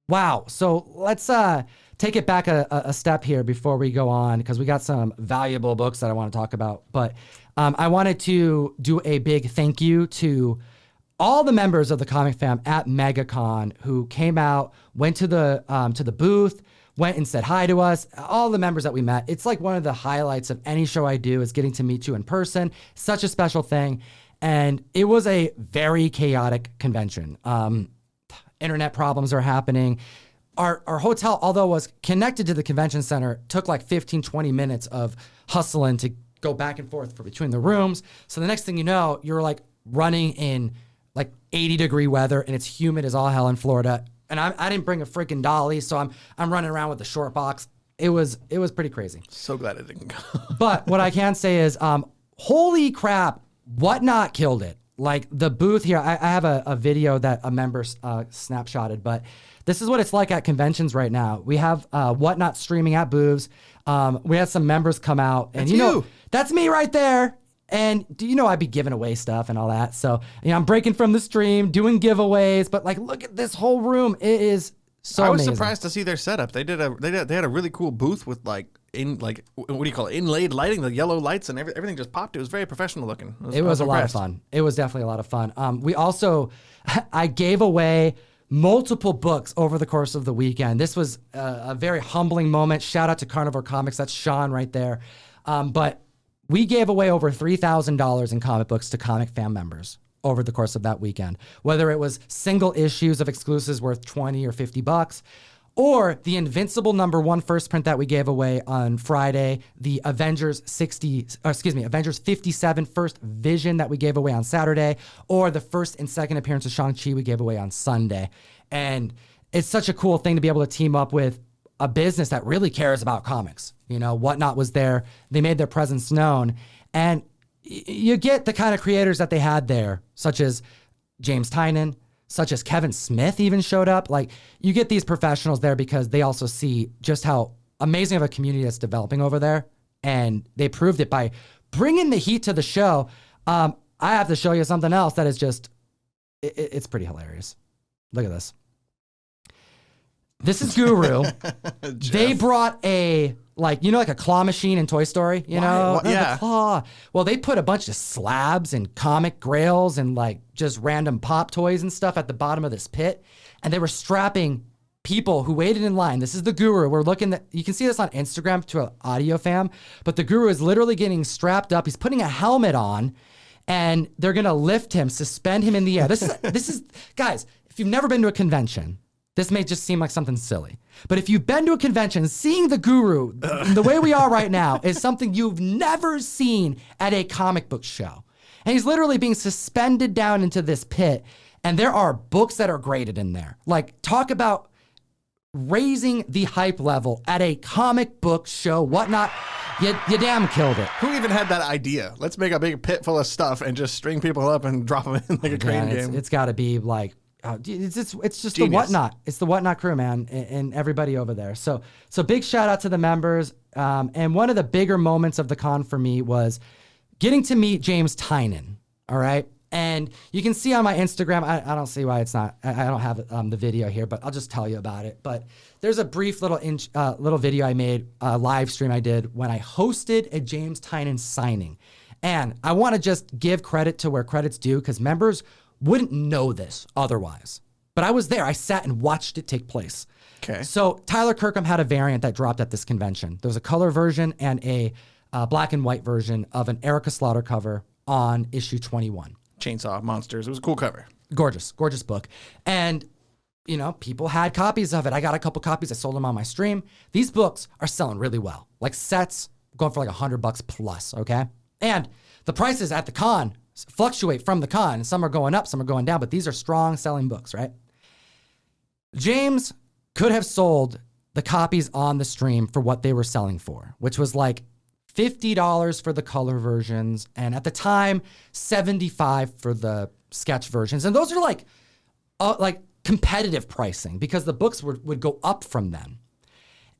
Wow. So let's take it back a step here before we go on, because we got some valuable books that I want to talk about. But I wanted to do a big thank you to all the members of the Comic Fam at Megacon who came out, went to the booth, went and said hi to us. All the members that we met. It's like one of the highlights of any show I do is getting to meet you in person. Such a special thing. And it was a very chaotic convention. Internet problems are happening. Our hotel, although it was connected to the convention center, took like 15, 20 minutes of hustling to go back and forth between the rooms. So the next thing you know, you're like running in like 80-degree weather, and it's humid as all hell in Florida. And I didn't bring a freaking dolly, so I'm running around with the short box. It was pretty crazy. So glad I didn't go. But what I can say is, holy crap, Whatnot killed it. Like the booth here, I have a video that a member snapshotted, but this is what it's like at conventions right now. We have Whatnot streaming at booths. We had some members come out, and that's me right there. And I'd be giving away stuff and all that. So, I'm breaking from the stream, doing giveaways, but like, look at this whole room. It is so amazing. I was surprised to see their setup. They had a really cool booth with what do you call it? Inlaid lighting, the yellow lights, and everything just popped. It was very professional looking. It was a lot of fun. It was definitely a lot of fun. We also, I gave away multiple books over the course of the weekend. This was a very humbling moment. Shout out to Carnivore Comics. That's Sean right there. But we gave away over $3,000 in comic books to Comic Fam members over the course of that weekend. Whether it was single issues of exclusives worth $20 or $50, or the Invincible #1 first print that we gave away on Friday, the Avengers 57 first Vision that we gave away on Saturday, or the first and second appearance of Shang-Chi we gave away on Sunday. And it's such a cool thing to be able to team up with a business that really cares about comics. Whatnot was there. They made their presence known. And you get the kind of creators that they had there, such as James Tynion, such as Kevin Smith even showed up. Like, you get these professionals there because they also see just how amazing of a community that's developing over there. And they proved it by bringing the heat to the show. I have to show you something else that is just, it's pretty hilarious. Look at this. This is Guru. They brought a claw machine in Toy Story, Yeah. The claw. Well, they put a bunch of slabs and comic grails and just random pop toys and stuff at the bottom of this pit. And they were strapping people who waited in line. This is the Guru. You can see this on Instagram to an audio fam, but the Guru is literally getting strapped up. He's putting a helmet on, and they're going to lift him, suspend him in the air. This is, guys, if you've never been to a convention, this may just seem like something silly. But if you've been to a convention, seeing the Guru the way we are right now is something you've never seen at a comic book show. And he's literally being suspended down into this pit. And there are books that are graded in there. Like, talk about raising the hype level at a comic book show. Whatnot. You damn killed it. Who even had that idea? Let's make a big pit full of stuff and just string people up and drop them in like a crane game. It's got to be like... it's just Genius. The Whatnot. It's the Whatnot crew, man, and everybody over there. So big shout out to the members. And one of the bigger moments of the con for me was getting to meet James Tynion. All right. And you can see on my Instagram, I don't see why it's not, I don't have the video here, but I'll just tell you about it. But there's a brief little video I made, a live stream I did when I hosted a James Tynion signing. And I want to just give credit to where credit's due, because members wouldn't know this otherwise. But I was there. I sat and watched it take place. Okay. So Tyler Kirkham had a variant that dropped at this convention. There was a color version and a black and white version of an Erica Slaughter cover on issue 21. Chainsaw Monsters. It was a cool cover. Gorgeous book. And, people had copies of it. I got a couple copies. I sold them on my stream. These books are selling really well. Like sets going for like $100 plus, okay? And the prices at the con fluctuate from the con. Some are going up, some are going down, but these are strong selling books, right? James could have sold the copies on the stream for what they were selling for, which was like $50 for the color versions, and at the time, $75 for the sketch versions. And those are like competitive pricing, because the books would go up from them.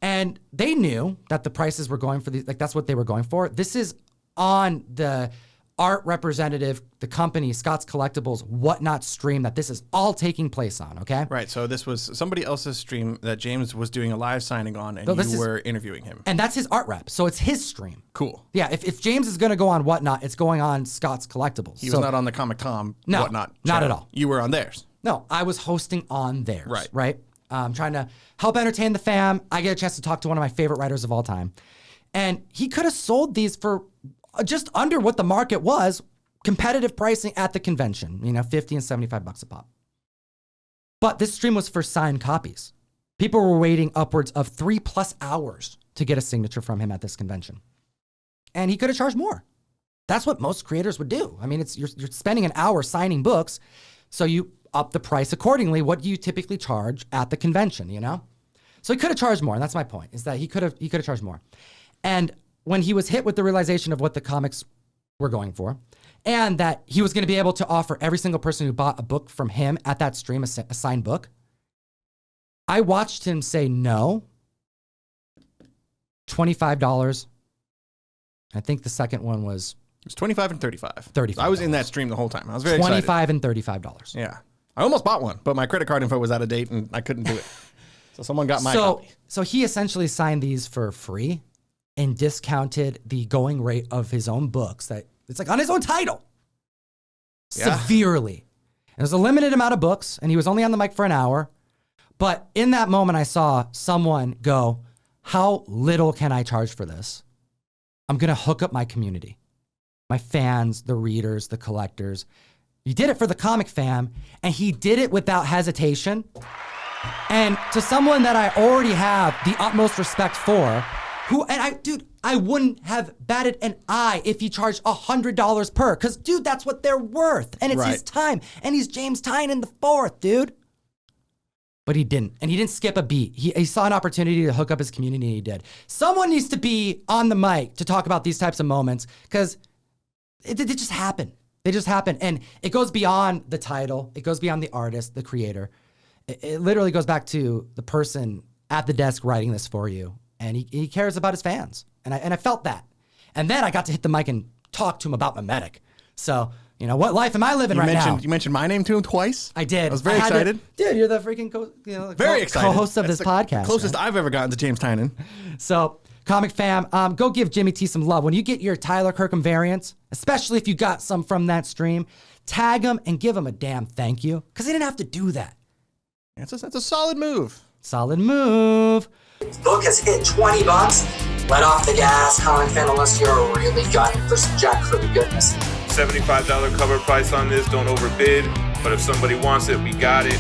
And they knew that the prices were going for these, like that's what they were going for. This is on the art representative, the company, Scott's Collectibles, Whatnot stream that this is all taking place on, okay? Right, so this was somebody else's stream that James was doing a live signing on, and you were interviewing him. And that's his art rep, so it's his stream. Cool. Yeah, if James is going to go on Whatnot, it's going on Scott's Collectibles. He was not on the Comictom No, Whatnot not channel. at all. You were on theirs. No, I was hosting on theirs, Right. right? Trying to help entertain the fam. I get a chance to talk to one of my favorite writers of all time. And he could have sold these for just under what the market was, competitive pricing at the convention, $50 and $75 a pop. But this stream was for signed copies. People were waiting upwards of 3+ hours to get a signature from him at this convention. And he could have charged more. That's what most creators would do. I mean, you're spending an hour signing books, so you up the price accordingly. What do you typically charge at the convention, So he could have charged more, and that's my point, is that he could have charged more. And when he was hit with the realization of what the comics were going for, and that he was going to be able to offer every single person who bought a book from him at that stream a signed book, I watched him say no. $25. I think the second one was... It was $25 and $35. $35. I was in that stream the whole time. I was very excited. $25 and $35. Yeah. I almost bought one, but my credit card info was out of date and I couldn't do it. So someone got my copy. So he essentially signed these for free and discounted the going rate of his own books that it's like on his own title. Yeah. Severely. And there's a limited amount of books and he was only on the mic for an hour. But in that moment, I saw someone go, how little can I charge for this? I'm going to hook up my community, my fans, the readers, the collectors. He did it for the comic fam, and he did it without hesitation. And to someone that I already have the utmost respect for, I wouldn't have batted an eye if he charged $100 per, because, dude, that's what they're worth. And it's his time. And he's James Tynan the fourth, dude. But he didn't. And he didn't skip a beat. He saw an opportunity to hook up his community, and he did. Someone needs to be on the mic to talk about these types of moments, because it just happen. They just happen. And it goes beyond the title. It goes beyond the artist, the creator. It literally goes back to the person at the desk writing this for you. And he cares about his fans. And I felt that. And then I got to hit the mic and talk to him about Memetic. So, what life am I living now? You mentioned my name to him twice? I did. I was very excited. Dude, you're the freaking very excited. Co-host of this podcast. Closest I've ever gotten to James Tynan. So, comic fam, go give Jimmy T some love. When you get your Tyler Kirkham variants, especially if you got some from that stream, tag him and give him a damn thank you, because he didn't have to do that. That's a solid move. Solid move. Book has hit $20. Let off the gas, comic fan, unless you're really gunning for some jackfruit goodness. $75 cover price on this. Don't overbid. But if somebody wants it, we got it.